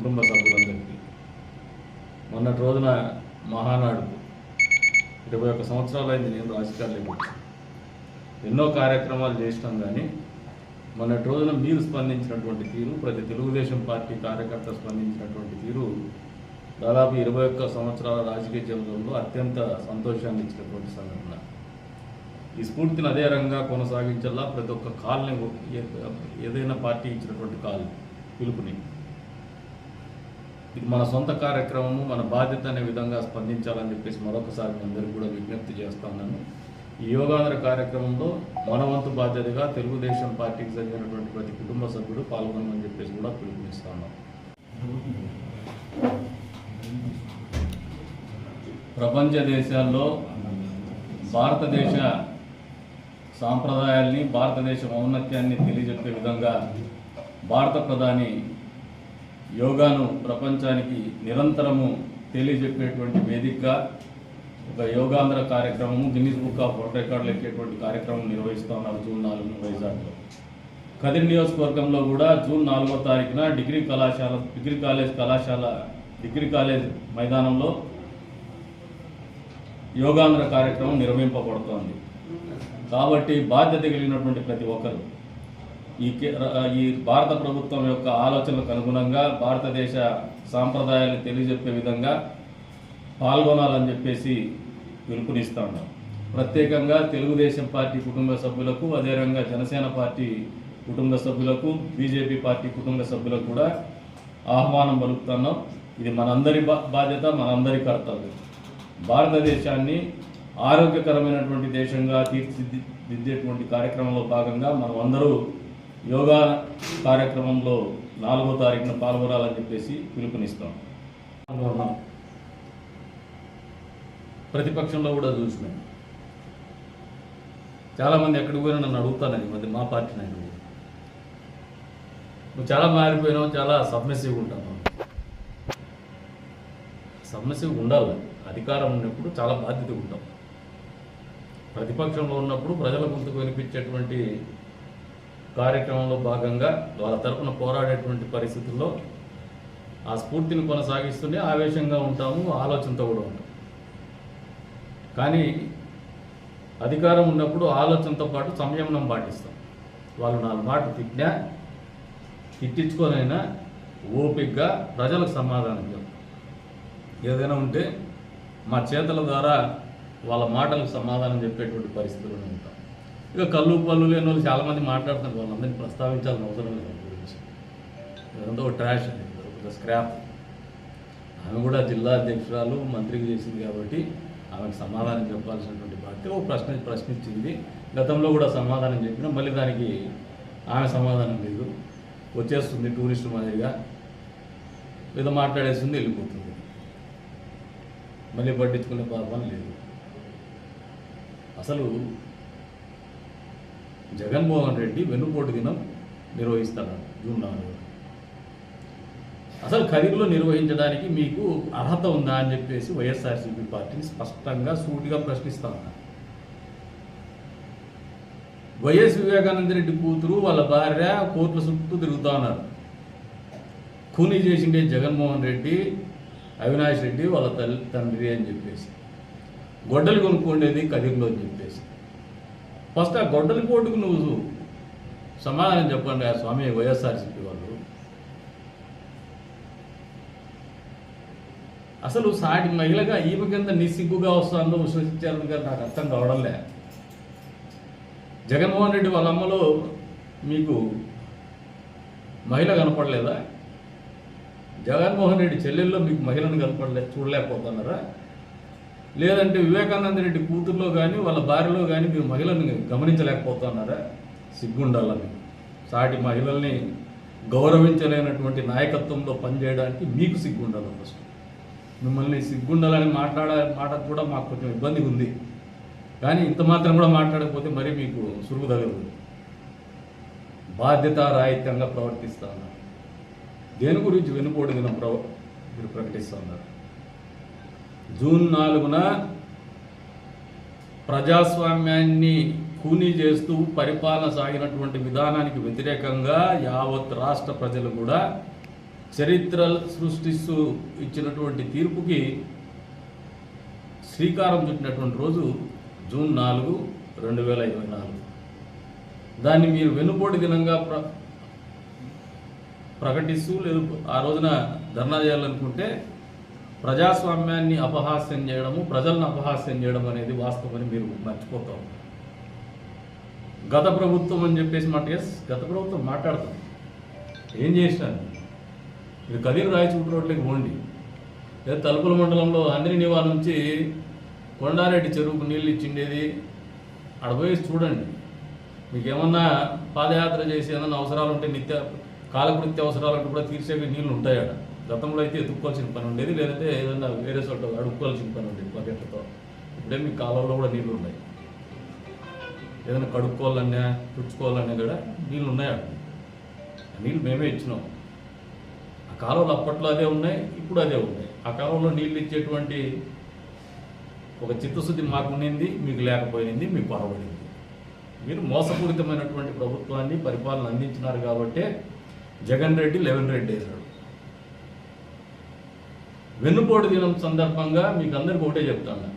కుటుంబ సభ్యులందరికీ మొన్నటి రోజున మహానాడుకు 21 సంవత్సరాలు అయింది నేను రాజకీయాల్లోకి వచ్చి. ఎన్నో కార్యక్రమాలు చేసినాం, కానీ మొన్నటి రోజున మీరు స్పందించినటువంటి తీరు, ప్రతి తెలుగుదేశం పార్టీ కార్యకర్త స్పందించినటువంటి తీరు దాదాపు 21 సంవత్సరాల రాజకీయ జీవితంలో అత్యంత సంతోషాన్ని ఇచ్చినటువంటి సంఘటన. ఈ స్ఫూర్తిని అదే రంగా కొనసాగించాలా. ప్రతి ఒక్క కాల్ని, ఏదైనా పార్టీ ఇచ్చినటువంటి కాల్ పిలుపుని, ఇది మన సొంత కార్యక్రమము, మన బాధ్యత అనే విధంగా స్పందించాలని చెప్పేసి మరొకసారి మీ అందరికీ కూడా విజ్ఞప్తి చేస్తా ఉన్నాను. ఈ యోగాంధ్ర కార్యక్రమంలో మన వంతు బాధ్యతగా తెలుగుదేశం పార్టీకి చెందినటువంటి ప్రతి కుటుంబ సభ్యుడు పాల్గొనమని చెప్పేసి కూడా పిలుపునిస్తా ఉన్నాం. ప్రపంచ దేశాల్లో భారతదేశ సాంప్రదాయాల్ని, భారతదేశ ఔన్నత్యాన్ని తెలియజెప్పే విధంగా భారత ప్రధాని యోగాను ప్రపంచానికి నిరంతరము తెలియజెప్పేటువంటి వేదికగా ఒక యోగాంధ్ర కార్యక్రమము, గిన్నిస్ బుక్ ఆఫ్ వరల్డ్ రికార్డులు ఎక్కేటువంటి కార్యక్రమం నిర్వహిస్తూ ఉన్నారు జూన్ 4న వైజాగ్లో. కదిరి నియోజకవర్గంలో కూడా జూన్ 4వ తారీఖున డిగ్రీ కాలేజ్ మైదానంలో యోగాంధ్ర కార్యక్రమం నిర్వహింపబడుతోంది. కాబట్టి బాధ్యత కలిగినటువంటి ప్రతి ఒక్కరు ఈ భారత ప్రభుత్వం యొక్క ఆలోచనలకు అనుగుణంగా భారతదేశ సాంప్రదాయాలను తెలియజెప్పే విధంగా పాల్గొనాలని చెప్పేసి పిలుపునిస్తా ఉన్నాం. ప్రత్యేకంగా తెలుగుదేశం పార్టీ కుటుంబ సభ్యులకు, అదేవిధంగా జనసేన పార్టీ కుటుంబ సభ్యులకు, బీజేపీ పార్టీ కుటుంబ సభ్యులకు కూడా ఆహ్వానం పలుకుతున్నాం. ఇది మనందరి బాధ్యత, మనందరి కర్తవ్యం. భారతదేశాన్ని ఆరోగ్యకరమైనటువంటి దేశంగా తీర్చిదిద్దేటువంటి కార్యక్రమంలో భాగంగా మనం అందరూ యోగా కార్యక్రమంలో 4వ తారీఖున పాల్గొనాలని చెప్పేసి పిలుపునిస్తాం. ప్రతిపక్షంలో కూడా చూసినాం, చాలామంది ఎక్కడికి పోయినా నన్ను అడుగుతానని, మధ్య మా పార్టీ నాయకుడు, నువ్వు చాలా మారిపోయినావు, చాలా సబ్మిసివ్గా ఉంటాను. సబ్మిసివ్గా ఉండాలి. అధికారం ఉన్నప్పుడు చాలా బాధ్యతగా ఉంటాం. ప్రతిపక్షంలో ఉన్నప్పుడు ప్రజల గొంతుకు వినిపించేటువంటి కార్యక్రమంలో భాగంగా వాళ్ళ తరపున పోరాడేటువంటి పరిస్థితుల్లో ఆ స్ఫూర్తిని కొనసాగిస్తూనే ఆవేశంగా ఉంటాము, ఆలోచనతో కూడా ఉంటాం. కానీ అధికారం ఉన్నప్పుడు ఆలోచనతో పాటు సంయమనం పాటిస్తాం. వాళ్ళు 4 మాటలు తిట్టించుకోనైనా ఓపికగా ప్రజలకు సమాధానం చెప్తాం. ఏదైనా ఉంటే మా చేతల ద్వారా వాళ్ళ మాటలకు సమాధానం చెప్పేటువంటి పరిస్థితుల్లో ఉంటాం. ఇక కళ్ళు పళ్ళు లేని వాళ్ళు చాలామంది మాట్లాడుతున్నారు, వాళ్ళందరినీ ప్రస్తావించాల్సిన అవసరం లేదు. గురించి ఏదంతా ఒక ట్రాష్, ఒక స్క్రాప్. ఆమె కూడా జిల్లా అధ్యక్షురాలు, మంత్రికి చేసింది కాబట్టి ఆమెకు సమాధానం చెప్పాల్సినటువంటి బాధ్యత. ఒక ప్రశ్నించింది, గతంలో కూడా సమాధానం చెప్పినా మళ్ళీ దానికి ఆమె సమాధానం లేదు, వచ్చేస్తుంది టూరిస్ట్ మాదిరిగా ఏదో మాట్లాడేస్తుంది, వెళ్ళిపోతుంది. మళ్ళీ పట్టించుకునే పాపం లేదు. అసలు జగన్మోహన్ రెడ్డి వెన్నుపోటు దినం నిర్వహిస్తాడు జూన్ 4. అసలు కదిరిలో నిర్వహించడానికి మీకు అర్హత ఉందా అని చెప్పేసి వైఎస్ఆర్సీపీ పార్టీని స్పష్టంగా సూటిగా ప్రశ్నిస్తా ఉన్నారు. వైఎస్ వివేకానంద రెడ్డి కూతురు, వాళ్ళ భార్య కోర్టుల చుట్టూ తిరుగుతూ ఉన్నారు. ఖూనీ చేసిండే జగన్మోహన్ రెడ్డి, అవినాష్ రెడ్డి వాళ్ళ తండ్రి అని చెప్పేసి, గొడ్డలు కొనుక్కోండేది కదిరిలో అని చెప్పేసి. ఫస్ట్ ఆ గొడ్డల కోర్టుకు నువ్వు సమాధానం చెప్పండి ఆ స్వామి వైఎస్ఆర్సీపీ వాళ్ళు. అసలు సాటి మహిళగా ఈమె కింద నిస్సిగ్గుగా వస్తుందో విశ్వసించారని గారు నాకు అర్థం కావడంలే. జగన్మోహన్ రెడ్డి వాళ్ళ అమ్మలో మీకు మహిళ కనపడలేదా? జగన్మోహన్ రెడ్డి చెల్లెల్లో మీకు మహిళను చూడలేకపోతున్నారా? లేదంటే వివేకానంద రెడ్డి కూతుర్లో కానీ వాళ్ళ భార్యలో కానీ మీరు మహిళను గమనించలేకపోతున్నారా? సిగ్గుండాలని. సాటి మహిళల్ని గౌరవించలేనటువంటి నాయకత్వంలో పనిచేయడానికి మీకు సిగ్గుండాలి. ఫస్ట్ మిమ్మల్ని సిగ్గుండాలని మాటకు కూడా మాకు కొంచెం ఇబ్బంది ఉంది, కానీ ఇంత మాత్రం కూడా మాట్లాడకపోతే మరీ మీకు సురుగు తగలదు. బాధ్యతారాహిత్యంగా ప్రవర్తిస్తూ ఉన్నారు. దేని గురించి వెన్నుపోటు దినం మీరు ప్రకటిస్తూ ఉన్నారు? జూన్ 4న ప్రజాస్వామ్యాన్ని కూనీ చేస్తూ పరిపాలన సాగినటువంటి విధానానికి వ్యతిరేకంగా యావత్ రాష్ట్ర ప్రజలు కూడా చరిత్ర సృష్టిస్తూ ఇచ్చినటువంటి తీర్పుకి శ్రీకారం చుట్టినటువంటి రోజు జూన్ 4, 2024. దాన్ని మీరు వెన్నుపోటు దినంగా ప్రకటిస్తూ లేదు ఆ రోజున ధర్నా చేయాలనుకుంటే ప్రజాస్వామ్యాన్ని అపహాస్యం చేయడము, ప్రజలను అపహాస్యం చేయడం అనేది వాస్తవమని మీరు మర్చిపోతారు. గత ప్రభుత్వం అని చెప్పేసి గత ప్రభుత్వం మాట్లాడతాం. ఏం చేసినారు? ఇది కదిరి రాయచూటి రోడ్లకి పోండి, లేదా తలుపుల మండలంలో అందిని నివా నుంచి కొండారెడ్డి చెరువుకు నీళ్ళు ఇచ్చిండేది అక్కడ పోయి చూడండి. మీకు ఏమన్నా పాదయాత్ర చేసి ఏమన్నా అవసరాలు ఉంటే కాలకృత్య అవసరాలకు కూడా తీర్చే నీళ్ళు ఉంటాయి అక్కడ. గతంలో అయితే ఎత్తుక్కోవాల్సిన పని ఉండేది, లేదంటే ఏదన్నా వేరే చోట అడుక్కోవాల్సిన పని ఉండేది బకెట్లతో. ఇప్పుడే మీ కాలంలో కూడా నీళ్ళు ఉన్నాయి. ఏదైనా కడుక్కోవాలన్నా తుడుచుకోవాలన్నా కూడా నీళ్ళు ఉన్నాయి అక్కడ. నీళ్ళు మేమే ఇచ్చినాం. ఆ కాలువలు అప్పట్లో అదే ఉన్నాయి, ఇప్పుడు అదే ఉన్నాయి. ఆ కాలంలో నీళ్ళు ఇచ్చేటువంటి ఒక చిత్తశుద్ధి మాకు ఉండింది, మీకు లేకపోయింది, మీకు పొరబడింది. మీరు మోసపూరితమైనటువంటి ప్రభుత్వాన్ని పరిపాలన అందించినారు కాబట్టే జగన్ రెడ్డి 11 రెడ్డి వేశాడు. వెన్నుపోటు దినం సందర్భంగా మీకు అందరికీ ఒకటే చెప్తాను.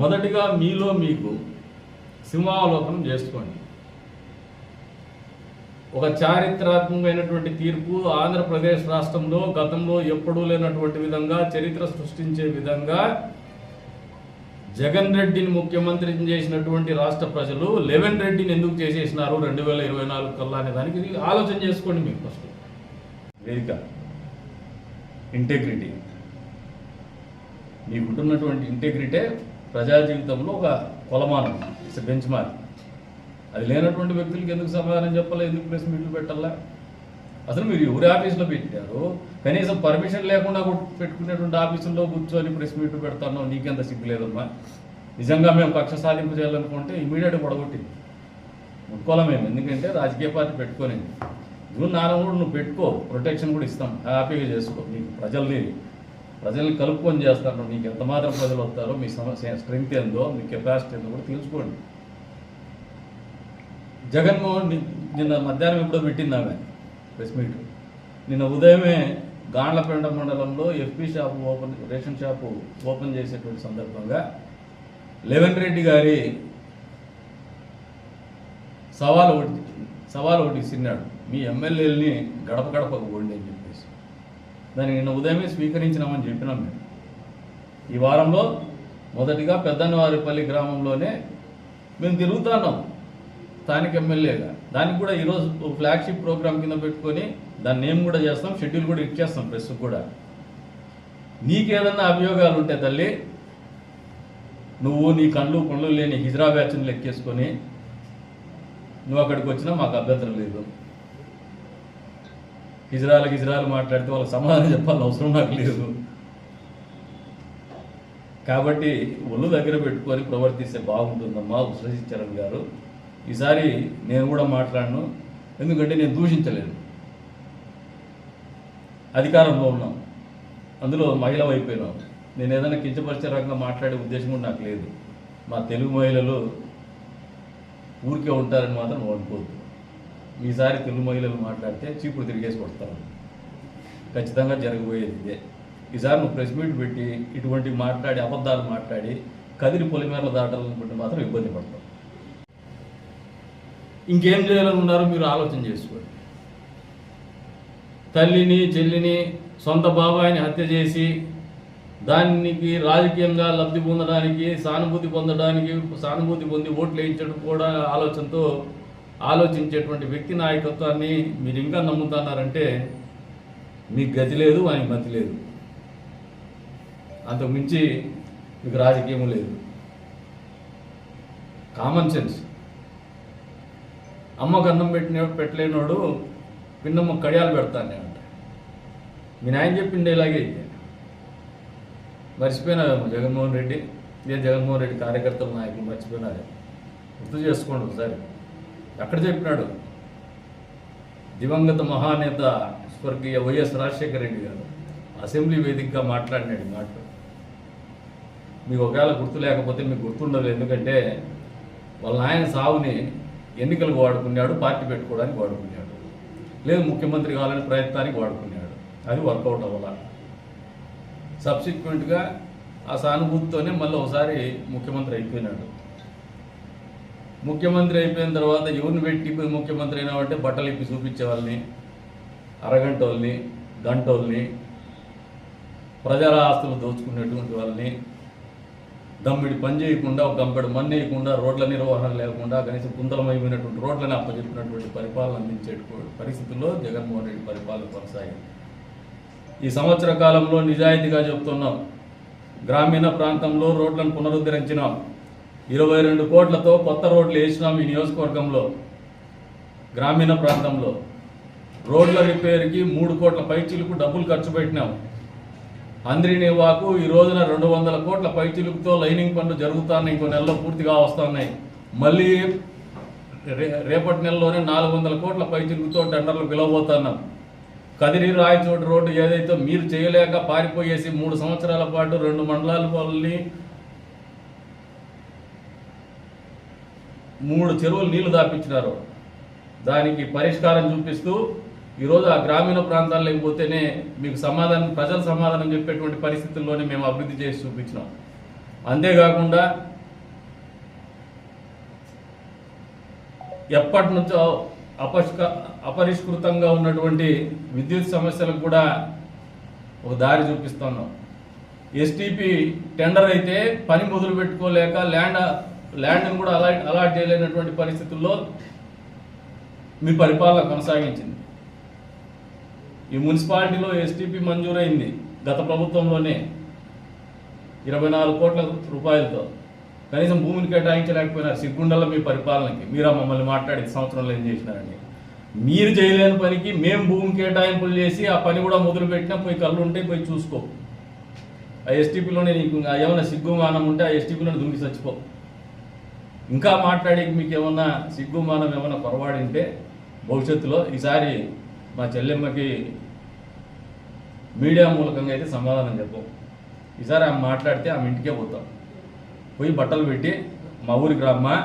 మొదటిగా మీలో మీకు సింహావలోకనం చేసుకోండి. ఒక చారిత్రాత్మకమైనటువంటి తీర్పు ఆంధ్రప్రదేశ్ రాష్ట్రంలో గతంలో ఎప్పుడూ లేనటువంటి విధంగా చరిత్ర సృష్టించే విధంగా జగన్ రెడ్డిని ముఖ్యమంత్రిని చేసినటువంటి రాష్ట్ర ప్రజలు 11 రెడ్డిని ఎందుకు చేసేసినారు 2024 కల్లా అనే దానికి ఆలోచన చేసుకోండి. మీకు ఫస్ట్ వేదిక ఇంటెగ్రిటీ, మీకుంటున్నటువంటి ఇంటెగ్రిటీ ప్రజా జీవితంలో ఒక కొలమానం, ఇట్స్ బెంచ్ మార్క్. అది లేనటువంటి వ్యక్తులకి ఎందుకు సమాధానం చెప్పాలా, ఎందుకు ప్రెస్ మీట్లు పెట్టాలా? అసలు మీరు ఎవరి ఆఫీసులో పెట్టారు? కనీసం పర్మిషన్ లేకుండా పెట్టుకునేటువంటి ఆఫీసుల్లో కూర్చొని ప్రెస్ మీట్లు పెడతాను, నీకెంత సిగ్గు లేదమ్మా? నిజంగా మేము కక్ష సాధింపు చేయాలనుకుంటే ఇమీడియట్గా పడగొట్టింది ముట్టుకోవాలి మేము. ఎందుకంటే రాజకీయ పార్టీ పెట్టుకొని జూన్ 4 కూడా నువ్వు పెట్టుకో, ప్రొటెక్షన్ కూడా ఇస్తాం, హ్యాపీగా చేసుకో. నీకు ప్రజల్ని కలుపుకొని చేస్తాను. నీకు ఎంత మాత్రం ప్రజలు వస్తారో, మీ స్ట్రెంగ్త్ ఏందో, మీ కెపాసిటీ ఏందో కూడా తెలుసుకోండి. జగన్మోహన్ నిన్న మధ్యాహ్నం ఎప్పుడో పెట్టింది ఆమె ప్రెస్ మీట్. నిన్న ఉదయమే గాండ్లపేట మండలంలో FP shop ration shop open చేసేటువంటి సందర్భంగా 11 రెడ్డి గారి సవాల్ ఒకటి ఇస్తున్నాడు, మీ ఎమ్మెల్యేలని గడప గడపకు పోండి అని చెప్పేసి. దాన్ని నిన్న ఉదయమే స్వీకరించినామని చెప్పినాం మేము. ఈ వారంలో మొదటిగా పెద్దన్నవారిపల్లి గ్రామంలోనే మేము తిరుగుతున్నాం స్థానిక ఎమ్మెల్యేగా. దానికి కూడా ఈరోజు ఫ్లాగ్షిప్ ప్రోగ్రామ్ కింద పెట్టుకొని దాన్ని నేమ్ కూడా చేస్తాం, షెడ్యూల్ కూడా ఇచ్చేస్తాం ప్రెస్ కూడా. నీకేదన్నా అభియోగాలు ఉంటే తల్లి, నువ్వు నీ పనులు లేని హిజ్రా బ్యాచ్ను లెక్కేసుకొని నువ్వు అక్కడికి వచ్చినా మాకు అభ్యంతరం లేదు. హిజ్రాలు మాట్లాడితే వాళ్ళకి సమాధానం చెప్పాలని అవసరం నాకు లేదు. కాబట్టి ఒళ్ళు దగ్గర పెట్టుకొని ప్రవర్తిస్తే బాగుంటుందమ్మా ఉషశ్రీచరణ్ గారు. ఈసారి నేను కూడా మాట్లాడను, ఎందుకంటే నేను దూషించలేను. అధికారంలో ఉన్నాం, అందులో మహిళ అయిపోయినాం. నేను ఏదైనా కించపరిచే రకంగా మాట్లాడే ఉద్దేశం కూడా నాకు లేదు. మా తెలుగు మహిళలు ఊరికే ఉంటారని మాత్రం అనుకోవద్దు. ఈసారి తెలుగు మహిళలు మాట్లాడితే చీపురు తిరిగేసి కొడతాను. ఖచ్చితంగా జరగబోయేది ఇదే. ఈసారి నువ్వు ప్రెస్ మీట్ పెట్టి ఇటువంటి మాట్లాడి అబద్ధాలు మాట్లాడి కదిరి పొలిమేరలు దాటాలనుకుంటే మాత్రం ఇబ్బంది పడతాం. ఇంకేం చేయాలని ఉన్నారో మీరు ఆలోచన చేసుకోండి. తల్లిని చెల్లిని సొంత బాబాయిని హత్య చేసి దానికి రాజకీయంగా లబ్ధి పొందడానికి సానుభూతి పొంది ఓట్లు వేయించడం కూడా ఆలోచనతో ఆలోచించేటువంటి వ్యక్తి నాయకత్వాన్ని మీరు ఇంకా నమ్ముతున్నారంటే మీకు గతి లేదు, ఆయన మతి లేదు. అంతకు మించి మీకు రాజకీయం లేదు. Common sense. అమ్మకు అన్నం పెట్టలేనోడు పిన్నమ్మ కడియాలు పెడతానే అంట. మీ నాయన చెప్పిండే ఇలాగే మర్చిపోయినారేమో జగన్మోహన్ రెడ్డి. ఇదే జగన్మోహన్ రెడ్డి కార్యకర్తల నాయకులు మర్చిపోయినారే. గుర్తు చేసుకోండి ఒకసారి. ఎక్కడ చెప్పినాడు? దివంగత మహానేత స్వర్గీయ వైఎస్ రాజశేఖర రెడ్డి గారు అసెంబ్లీ వేదికగా మాట్లాడినాడు మాట. మీకు ఒకవేళ గుర్తు లేకపోతే మీకు గుర్తుండదు. ఎందుకంటే వాళ్ళ ఆయన సావుని ఎన్నికలకు వాడుకున్నాడు, పార్టీ పెట్టుకోవడానికి వాడుకున్నాడు, లేదు ముఖ్యమంత్రి కావాలని ప్రయత్నానికి వాడుకున్నాడు. అది వర్కౌట్ అవ్వాల. సబ్సిక్వెంట్గా ఆ సానుభూతితోనే మళ్ళీ ఒకసారి ముఖ్యమంత్రి అయిపోయినాడు. ముఖ్యమంత్రి అయిపోయిన తర్వాత ఎవరిని పెట్టి ముఖ్యమంత్రి అయినామంటే బట్టలు ఇప్పి చూపించే వాళ్ళని, అరగంట వాళ్ళని, గంటోళ్ళని, ప్రజల ఆస్తులు దోచుకునేటువంటి వాళ్ళని, దమ్మిడి పని చేయకుండా, ఒక గంపెడు మన్ను వేయకుండా, రోడ్ల నిర్వహణ లేకుండా కనీసం కుంతలమైపోయినటువంటి రోడ్లని అప్పచెప్పినటువంటి పరిపాలన అందించే పరిస్థితుల్లో జగన్మోహన్ రెడ్డి పరిపాలన కొనసాగింది. ఈ సంవత్సర కాలంలో నిజాయితీగా చెప్తున్నాం, గ్రామీణ ప్రాంతంలో రోడ్లను పునరుద్ధరించినాం. 22 కోట్లతో కొత్త రోడ్లు వేసినాం ఈ నియోజకవర్గంలో. గ్రామీణ ప్రాంతంలో రోడ్ల రిపేర్కి 3 కోట్ల పైచీలకు డబ్బులు ఖర్చు పెట్టినాం. అంద్రినివాకు ఈ రోజున 200 కోట్ల పైచీలుకుతో లైనింగ్ పనులు జరుగుతున్నాయి, ఇంకో నెలలో పూర్తిగా వస్తున్నాయి. మళ్ళీ రేపటి నెలలోనే 400 కోట్ల పైచీలుకుతో టెండర్లు పిలవబోతున్నాం. కదిరి రాయచోటి రోడ్డు ఏదైతే మీరు చేయలేక పారిపోయేసి 3 సంవత్సరాల పాటు 2 మండలాల వాళ్ళని 3 చెరువులు నీళ్లు దాపించినారు, దానికి పరిష్కారం చూపిస్తూ ఈరోజు ఆ గ్రామీణ ప్రాంతాల్లో పోతేనే మీకు సమాధానం, ప్రజల సమాధానం చెప్పేటువంటి పరిస్థితుల్లోనే మేము అభివృద్ధి చేసి చూపించినాం. అంతేకాకుండా ఎప్పటి నుంచో అపరిష్కృతంగా ఉన్నటువంటి విద్యుత్ సమస్యలకు కూడా ఒక దారి చూపిస్తున్నాం. ఎస్టీపీ టెండర్ అయితే పని మొదలు పెట్టుకోలేక ల్యాండ్ని కూడా అలాట్ చేయలేనటువంటి పరిస్థితుల్లో మీ పరిపాలన కొనసాగించింది. ఈ మున్సిపాలిటీలో ఎస్టీపీ మంజూరైంది గత ప్రభుత్వంలోనే 24 కోట్ల రూపాయలతో. కనీసం భూమిని కేటాయించలేకపోయినారు. సిగ్గుండల మీ పరిపాలనకి. మీరా మమ్మల్ని మాట్లాడి సంవత్సరంలో ఏం చేసినారని. మీరు చేయలేని పనికి మేము భూమి కేటాయింపులు చేసి ఆ పని కూడా మొదలుపెట్టినా పోయి కళ్ళు ఉంటే పోయి చూసుకో. ఆ ఎస్టీపీలోనే నీకు ఏమైనా సిగ్గుమానం ఉంటే ఆ ఎస్టీపీలోనే దుంకి చచ్చిపో. ఇంకా మాట్లాడి మీకు ఏమన్నా సిగ్గుమానం ఏమన్నా పొరపాడింటే భవిష్యత్తులో ఈసారి మా చెల్లెమ్మకి మీడియా మూలకంగా అయితే సమాధానం చెప్పం. ఈసారి ఆమె మాట్లాడితే ఆమె ఇంటికే పోతాం. పోయి బట్టలు పెట్టి మా ఊరికి రమ్మా,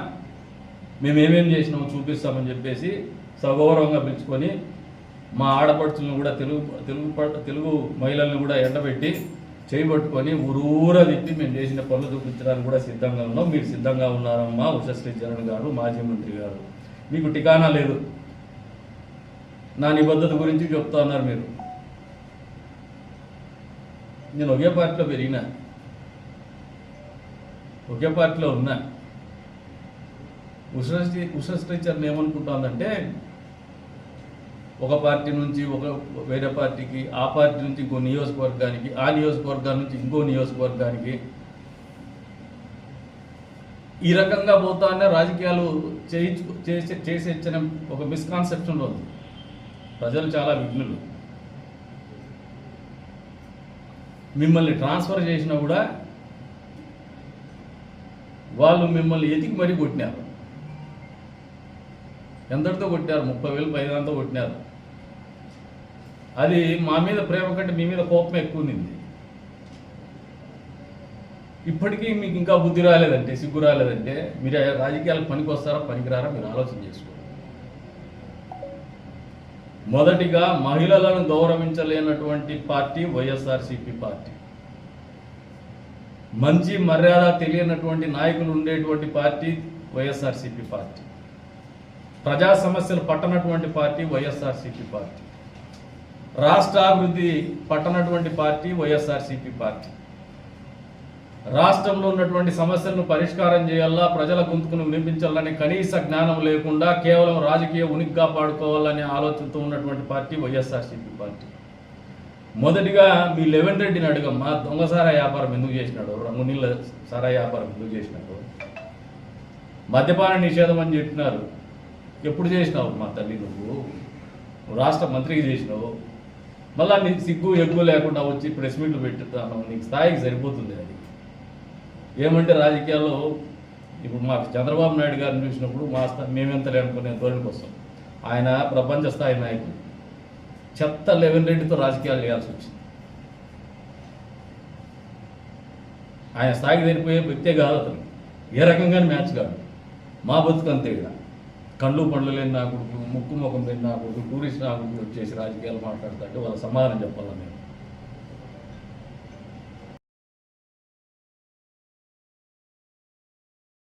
మేమేమేం చేసినామో చూపిస్తామని చెప్పేసి సగౌరవంగా పిలుచుకొని మా ఆడపడుచులను కూడా తెలుగు మహిళలను కూడా ఎండబెట్టి చేయబట్టుకొని ఊరూరా తిప్పి మేము చేసిన పనులు చూపించడానికి కూడా సిద్ధంగా ఉన్నాం. మీరు సిద్ధంగా ఉన్నారమ్మా ఉషశ్రీ చరణ్ గారు, మాజీ మంత్రి గారు. మీకు ఠికానా లేదు. నా నిబద్ధత గురించి చెప్తా ఉన్నారు మీరు. నేను ఒకే పార్టీలో పెరిగినా, ఒకే పార్టీలో ఉన్నా. ఉషశ్రీ చరణ్ ఏమనుకుంటుందంటే ఒక పార్టీ నుంచి వేరే పార్టీకి, ఆ పార్టీ నుంచి ఇంకో నియోజకవర్గానికి, ఆ నియోజకవర్గాల నుంచి ఇంకో నియోజకవర్గానికి ఈ రకంగా పోతానే రాజకీయాలు చేసే ఒక మిస్కాన్సెప్షన్లో ఉంది. ప్రజలు చాలా విఘ్నులు. మిమ్మల్ని ట్రాన్స్ఫర్ చేసినా కూడా వాళ్ళు మిమ్మల్ని ఎతికి మరీ కొట్టినారు. ఎంతటితో కొట్టారు? 30,000 పైనంతో కొట్టినారు. అది మా మీద ప్రేమ కంటే మీ మీద కోపం ఎక్కువ ఉంది. ఇప్పటికీ మీకు ఇంకా బుద్ధి రాలేదంటే, సిగ్గు రాలేదంటే మీరు రాజకీయాలకు పనికి వస్తారా పనికిరారా మీరు ఆలోచన చేసుకోండి. మొదటిగా మహిళలను గౌరవించలేనటువంటి పార్టీ వైఎస్ఆర్సీపీ పార్టీ. మంచి మర్యాద తెలియనటువంటి నాయకులు ఉండేటువంటి పార్టీ వైఎస్ఆర్సీపీ పార్టీ. ప్రజా సమస్యలు పట్టనటువంటి పార్టీ వైఎస్ఆర్సీపీ పార్టీ. రాష్ట్ర అభివృద్ధి పట్టనటువంటి పార్టీ వైఎస్ఆర్సీపీ పార్టీ. రాష్ట్రంలో ఉన్నటువంటి సమస్యలను పరిష్కారం చేయాలా, ప్రజల గొంతుకును వినిపించాలనే కనీస జ్ఞానం లేకుండా కేవలం రాజకీయ ఉనికి కాపాడుకోవాలనే ఆలోచనతో ఉన్నటువంటి పార్టీ వైఎస్ఆర్సీపీ పార్టీ. మొదటిగా మీ లెవెన్ రెడ్డిని అడగమ్మా, దొంగ సారా వ్యాపారం ఎందుకు చేసినాడు, రంగునీళ్ళ సారా వ్యాపారం ఎందుకు చేసినాడు, మద్యపాన నిషేధం అని చెప్పినారు. ఎప్పుడు చేసినావు మా తల్లి? నువ్వు రాష్ట్ర మంత్రికి చేసినావు. మళ్ళా నీకు సిగ్గు ఎగ్గు లేకుండా వచ్చి ప్రెస్ మీట్లు పెట్టుతాను. నీకు స్థాయికి సరిపోతుంది అది. ఏమంటే రాజకీయాల్లో ఇప్పుడు మాకు చంద్రబాబు నాయుడు గారిని చూసినప్పుడు మేమెంతలే అనుకునే ధోరణికి వస్తాం. ఆయన ప్రపంచ స్థాయి నాయకుడు. చెత్త లెవెన్ రెడ్డితో రాజకీయాలు చేయాల్సి వచ్చింది. ఆయన స్థాయికి సరిపోయే వ్యక్తే కాదు అతను. ఏ రకంగానే మ్యాచ్ కాదు. మా బతుకు అంతే. కళ్ళు పండ్లు లేని నా కొడుకు, ముక్కు ముఖం లేని నా కొడుకు, టూరిస్ట్ నా కొడుకు వచ్చేసి రాజకీయాలు మాట్లాడుతుంటే వాళ్ళ సమాధానం చెప్పాలి నేను.